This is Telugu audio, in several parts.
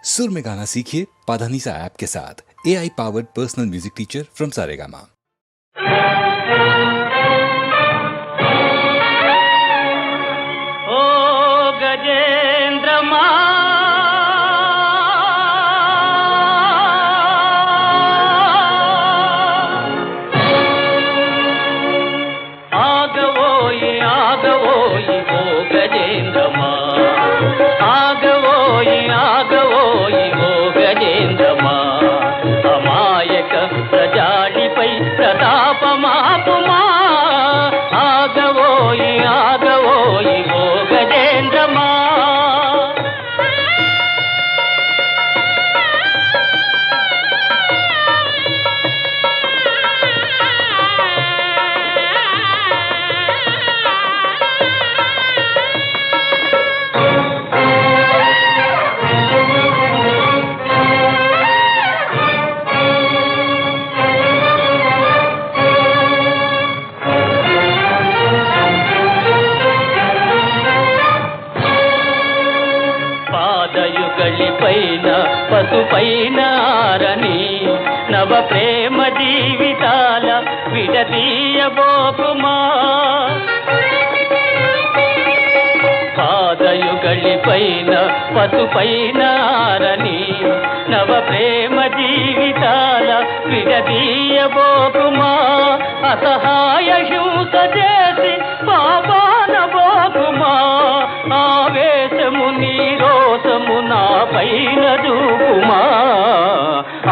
सुर में गाना सीखिए पाधानीसा ऐप के साथ। AI powered personal music teacher from Saregama. ओ गजेंद्रमा आगवोई आगवोई ओ गजेंद्रमा आगवोई आगवोई ओ गजेंद्रमा अमायक प्रजालिपै प्रतापमापुमा आगवोई आगवोई ओ गजेंद्रमा పాదయుగళిపైన పసుపైన ఆరని నవ ప్రేమ జీవితాల విడదీయబోకుమా పాదయుగళిపైన పసుపైన ఆరని నవ ప్రేమ జీవితాల విడదీయబోకుమా అసహాయ హింస చేసి పాపానబోకుమా ఆవేశము నీరోసము నా పైన చూపుమా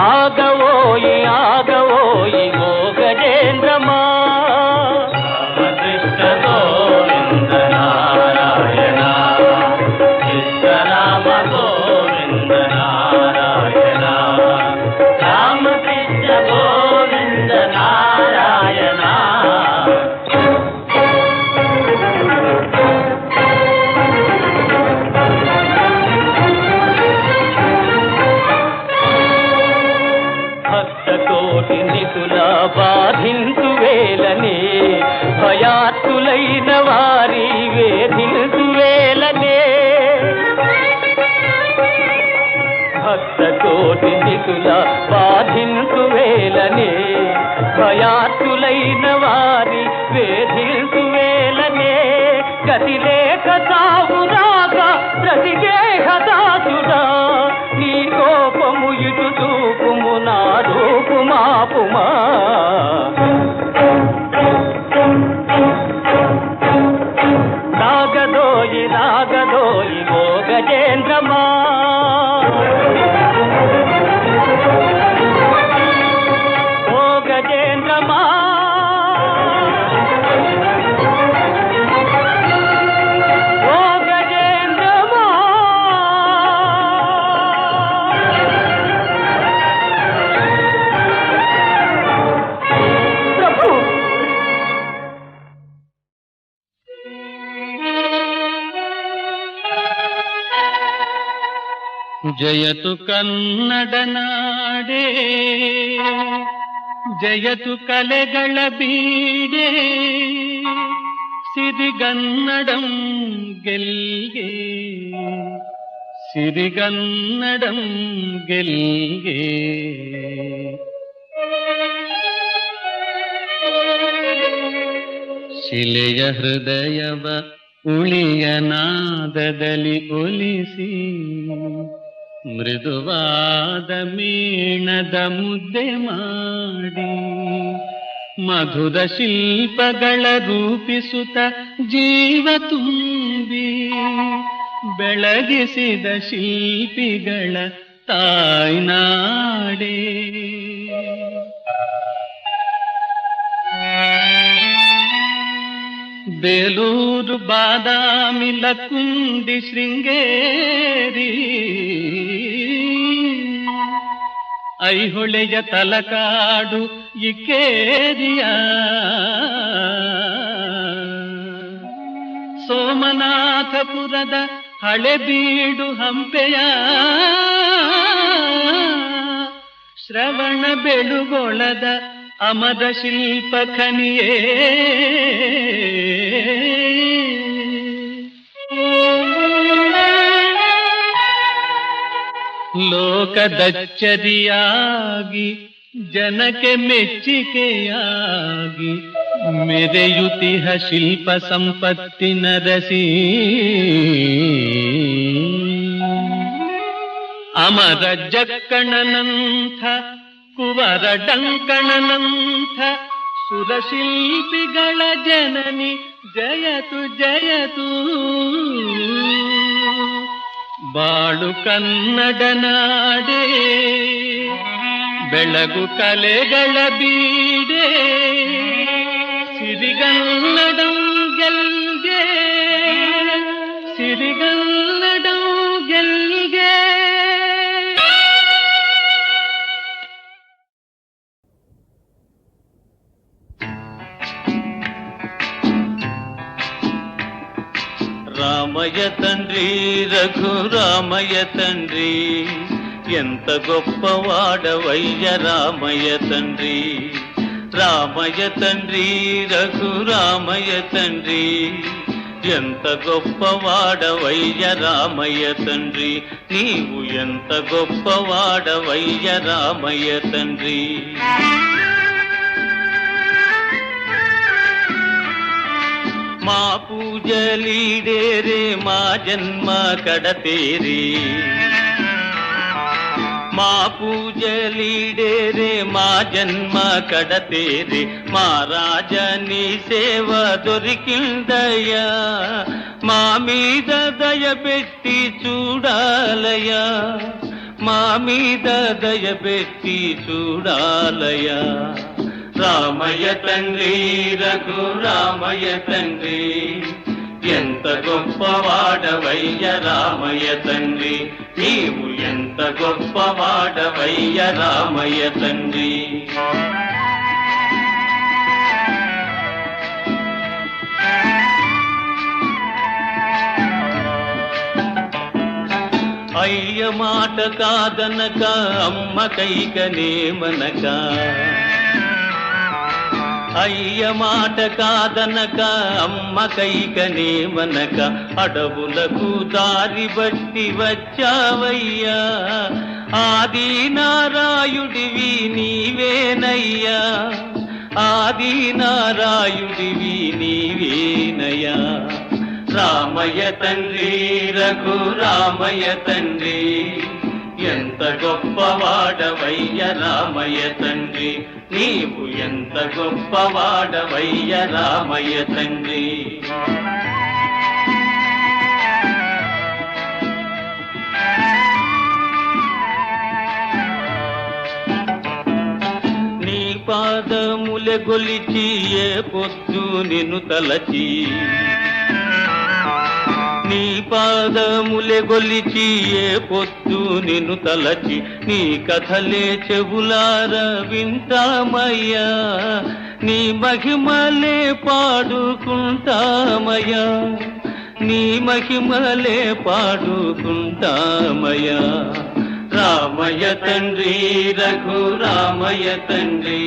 ఆగవోయి ఆగవోయి ఓ గజేంద్రమా కృష్ణ గోవింద నారాయణ కృష్ణ రామ గోవింద నారాయణ రామకృష్ణ గోవింద నారాయణ భక్తకోటి నిధుల బాధించు వేలనే భయాత్తులైన వారి వేధించు వేలనే భక్తకోటి నిధుల బాధించు వేలనే భయాత్తులైన వారి వేధించు వేలనే గతి లేక సాగు రాక ప్రతిగేహదాసుడా నీ కోపము ఇటు చూపుము నా రూపుమాపుమా నాగదోయి నాగదోయి ఓ గజేంద్రమా ఓ గజేంద్రమా ఓ గజేంద్రమా ప్రభు జయతు ಕನ್ನಡ ನಾಡೇ ಜಯತು ಕಲೆಗಳ ಬೀಡೆ ಸಿರಿಗನ್ನಡಂ ಗೆಲ್ಗೆ ಸಿರಿಗನ್ನಡಂ ಗೆಲ್ಗೆ ಶಿಲೆಯ ಹೃದಯವ ಉಳಿಯ ನಾದದಲ್ಲಿ ಒಲಿಸಿ ಮೃದುವಾದ ಮೀಣದ ಮುದ್ದೆ ಮಾಡಿ ಮಧುರ ಶಿಲ್ಪಗಳ ರೂಪಿಸುತ್ತ ಜೀವ ತುಂಬಿ ಬೆಳಗಿಸಿದ ಶಿಲ್ಪಿಗಳ ತಾಯ್ನಾಡೇ ಬೇಲೂರು ಬಾದಾಮಿ ಲಕ್ಕುಂಡಿ ಶೃಂಗೇರಿ ಐಹೊಳೆಯ ತಲಕಾಡು ಇಕ್ಕೇರಿಯ ಸೋಮನಾಥಪುರದ ಹಳೆಬೀಡು ಹಂಪೆಯ ಶ್ರವಣ ಬೆಳುಗೊಳದ ಅಮರ ಶಿಲ್ಪ ಖನಿಯೇ ಲೋಕದಚ್ಚರಿಯಾಗಿ ಜನಕ್ಕೆ ಮೆಚ್ಚಿಕೆಯಾಗಿ ಮೆರೆಯುತಿಹ ಶಿಲ್ಪ ಸಂಪತ್ತಿನ ರಸಿ ಅಮರ ಜಕ್ಕಣನಂಥ ಕುವರ ಡಂಕಣನಂಥ ಸುರಶಿಲ್ಪಿಗಳ ಜನನಿ ಜಯತು ಜಯತು. ಬಾಳು ಕನ್ನಡ ನಾಡೆ ಬೆಳಗು ಕಲೆಗಳ ಬೀಡೆ ಸಿರಿಗನ್ನಡಂ ಗೆಲ್ಗೆ ಸಿರಿಗನ್ನಡಂ ಗೆಲ್ಗೆ. రామయ్య తండ్రి రఘురామయ్య తండ్రి ఎంత గొప్పవాడవయ్య రామయ్య తండ్రి. రామయ్య తండ్రి రఘురామయ్య తండ్రి ఎంత గొప్పవాడవయ్య రామయ్య తండ్రి. నీవు ఎంత గొప్పవాడవయ్య రామయ్య తండ్రి. మా పూజలీడేరే మా జన్మ కడతేరి. మా పూజలీడేరే మా జన్మ కడతేరి. మా రాజా నీ సేవ దొరికిందయ్యా. మా మీద దయపెట్టి చూడాలయ్యా. మా మీద దయపెట్టి చూడాలయ్యా. రామయ్య తండ్రి రఘురామయ్య తండ్రి ఎంత గొప్పవాడవయ్య రామయ్య తండ్రి. నీవు ఎంత గొప్పవాడవయ్య రామయ్య తండ్రి. అయ్య మాట కాదనక అమ్మ కైకనేమనక. అయ్య మాట కాదనక అమ్మ కైకనేమనక. అడవులకు దారి బట్టి వచ్చావయ్యా. ఆది నారాయుడివి నీవేనయ్యా. ఆది నారాయుడివి నీవేనయ్యా. రామయ్య తండ్రి రఘురామయ్య తండ్రి ఎంత గొప్పవాడవయ్య రామయ్య తండ్రి. నీవు ఎంత గొప్పవాడవయ్య రామయ్య తండ్రి. నీ పాదములె గొలిచి ఏ పొద్దు నిన్ను తలచి. నీ పాదములె గొలిచి ఏ పొద్దు నిన్ను తలచి. నీ కథలే చెవులార వింటామయ్యా. నీ మహిమలే పాడుకుంటామయ్యా. నీ మహిమలే పాడుకుంటామయ్యా. రామయ్య తండ్రి రఘురామయ్య తండ్రి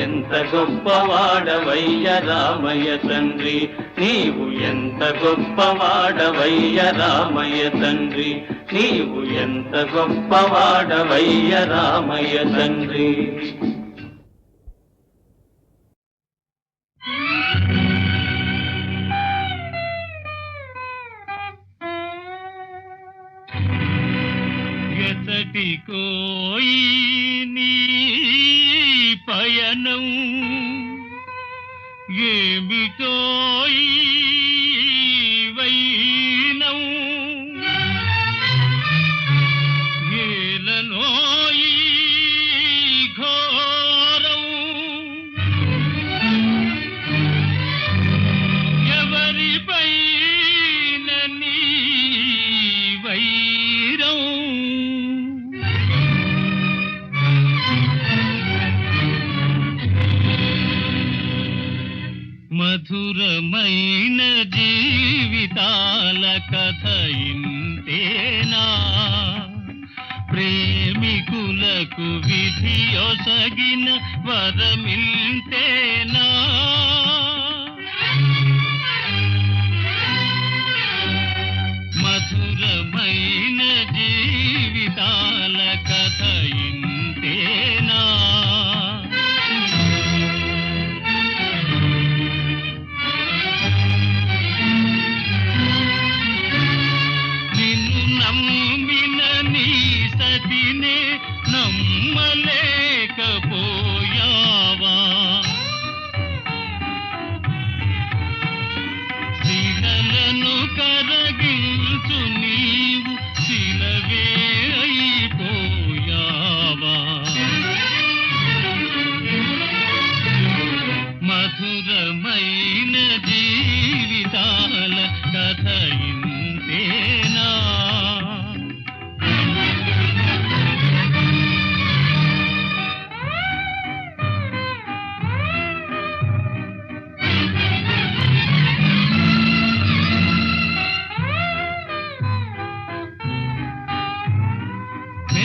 ఎంత గొప్పవాడవయ్య రామయ్య తండ్రి. నీవు ఎంత గొప్పవాడవయ్య రామయ్య తండ్రి. నీవు ఎంత గొప్పవాడవయ్య రామయ్య తండ్రి. ఎతటికోయి నీ పయనం ఏమిటోయి వైనం ఏలనోయి ఘోరం ఎవరిపైన నీ వైరం మధురమైన జీవితాల కథ ఇంతేనా ప్రేమికులకు విధి ఒసగిన వరమింతేనా మధురమైన జీవితాల ఇంతేనా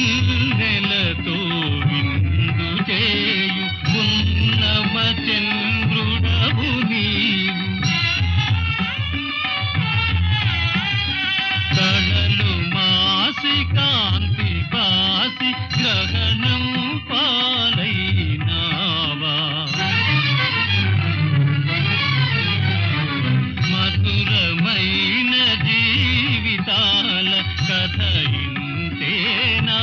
వెన్నెలతో విందు చేయు పున్నమ చంద్రుడవు నీవు కళలు మాసి కాంతి బాసి గ్రహణం పాలైనావా మధురమైన జీవితాల కథ ఇంతేనా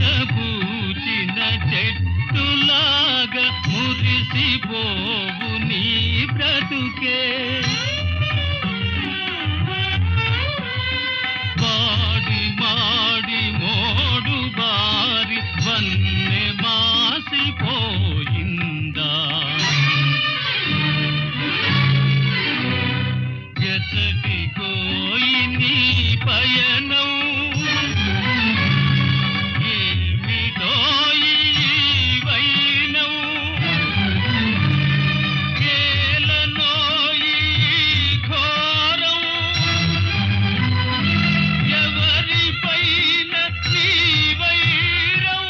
విరబూచిన చెట్టులాగా మురిసిపోవు నీ బ్రతుకే వాడి మాడి మోడు బారి వన్నె మాసిపోయిందా ఎతటి కోయి నీ పయనం ఏమిటోయి వైనం కేలనోయి ఘోరం ఎవరిపైన నీ వైరం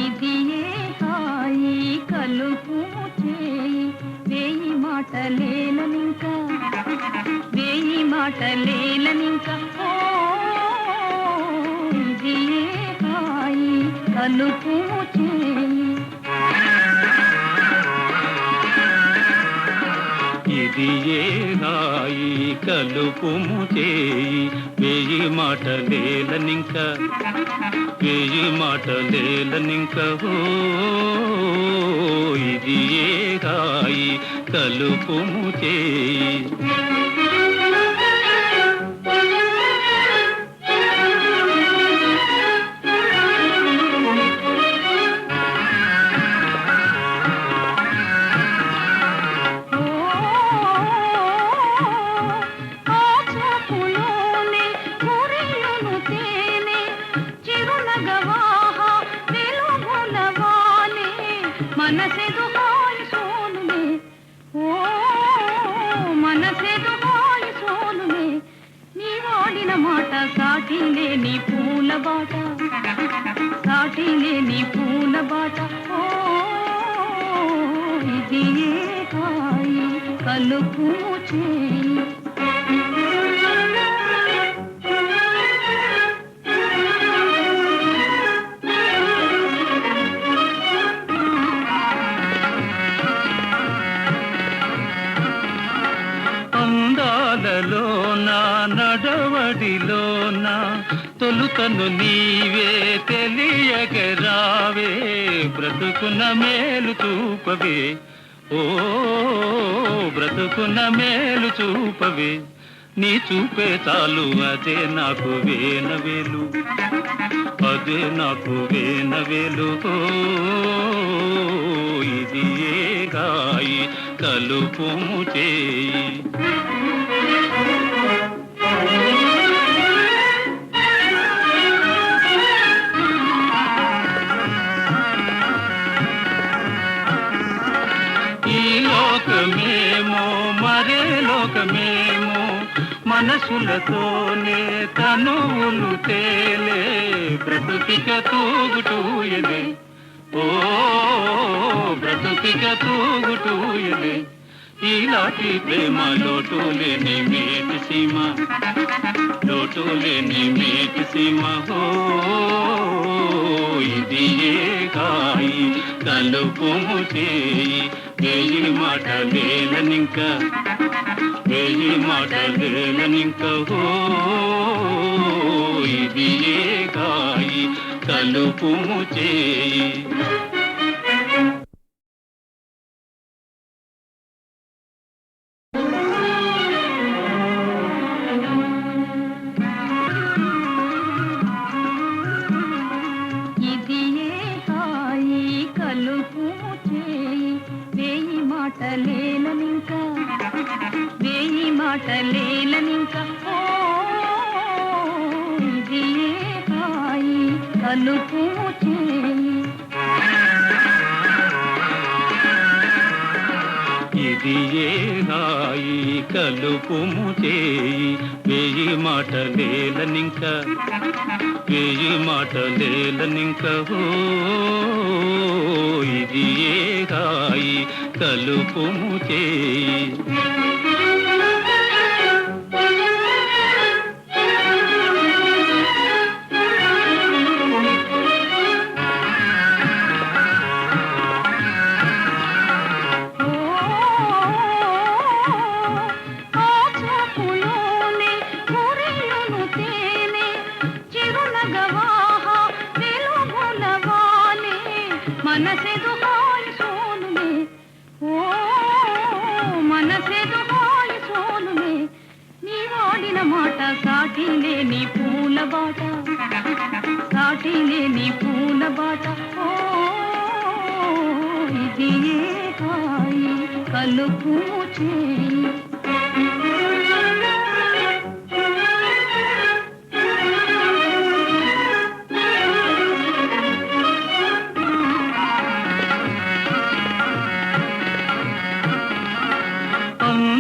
ఇది ఏ హాయి కలుపు చేయి వేయి మాటలేలనింకా వేయి మాటలేలనింకా ఓ ఇది ఏ హాయి కలుపు చేయి ఇది ఏ హాయి కలుపుము చేయి వేయి మాటలేలనింక వేయి మాటలేలనింక ఓ ఇది ఏ హాయి కలుపుము చేయి ఆ చూపులోనే కురియును తేనె చిరునగవాహ వెలుగులవానే మనసెదు హాయి సోనునే ఓ మనసెదు హాయి సోనునే నీ వాడిన మాట సాటి లేని పూల బాట సాటి లేని పూల బాట ఓ ఇది ఏ హాయి కలుపు చేయి అందాలలోన నడవడిలోన తొలుతను నీవే తెలియగరావే బ్రతుకున మేలు చూపవే ఓ బ్రతుకున మేలు చూపవే నీ చూపే చాలు అదే నాకు వేనవేలు అదే నాకు వేనవేలు ఓ ఇది ఏ హాయి కలుపుము చేయి ఈ లోకమేమో మరే లోకమేమో మనసులతోనే తనువులు తేలే బ్రతుకిక తూగుటూయలే ఓ బ్రతుకిక తూగుటూయలే ఈలాంటి ప్రేమ లోటు లేని మేటి సీమ లోటు లేని మేటి సీమ ఓ ఇది ఏ హాయి కలుపుము చేయి వేయి మాటలేలనింక వేయి మాటలేలనింక ఓ ఇది ఏ గాయి కలుపుము చేయి. ఇది ఏ హాయి కలుపు చేయి వేయి మాటలేలనింక వేయి మాటలేలనింక ఓ ఇది ఏ హాయి కలుపు చేయి. ఇది ఏ హాయి కలుపుము చేయి వేయి మాటలేలనింక వేయి మాటలేలనింక ఓ ఇది ఏ హాయి కలుపుము చేయి. మనసెదు హాయి సోనుమే ఓ మనసెదు హాయి సోనుమే నీ వాడిన మాట సాటి లేని పూల బాట సాటి లేని పూల బాట ఓ ఇది ఏ హాయి కలుపు చేయి.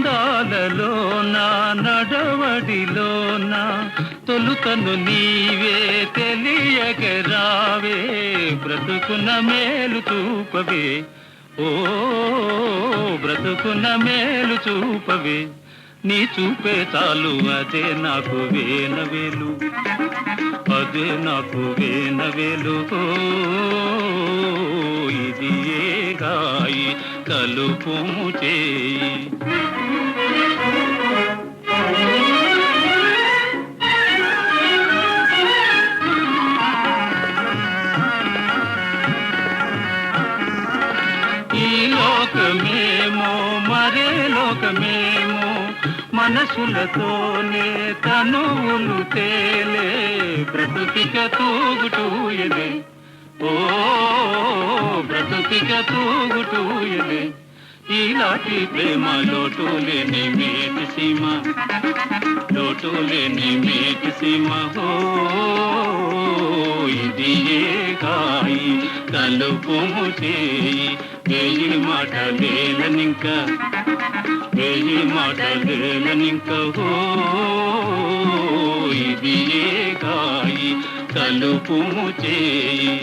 అందాలలోన నడవడిలోన తొలుతను నీవే తెలియగరావే బ్రతుకున మేలు చూపవే ఓ బ్రతుకున మేలు చూపవే నీ చూపే చాలు అదే నాకు వేనవేలు అదే నాకు వేనవేలు ఓ ఇది ఏ గాయి కలుపుము చేయి. ఈ లోకమేమో మరే లోకమేమో మనసులతోనే తనువులు తేలే బ్రతుకిక తూగుటూయలే ఓ బ్రతుకిక తూగుటూయలే ఈలాంటి ప్రేమ లోటు లేని మేటి సీమ లోటు లేని మేటి సీమ ఓ ఇది ఏ గాయి కలుపుము చేయి వేయి మాటలేలనింక వేయి మాటలేలనింక ఓ ఇది ఏ గాయి కలుపుము చేయి.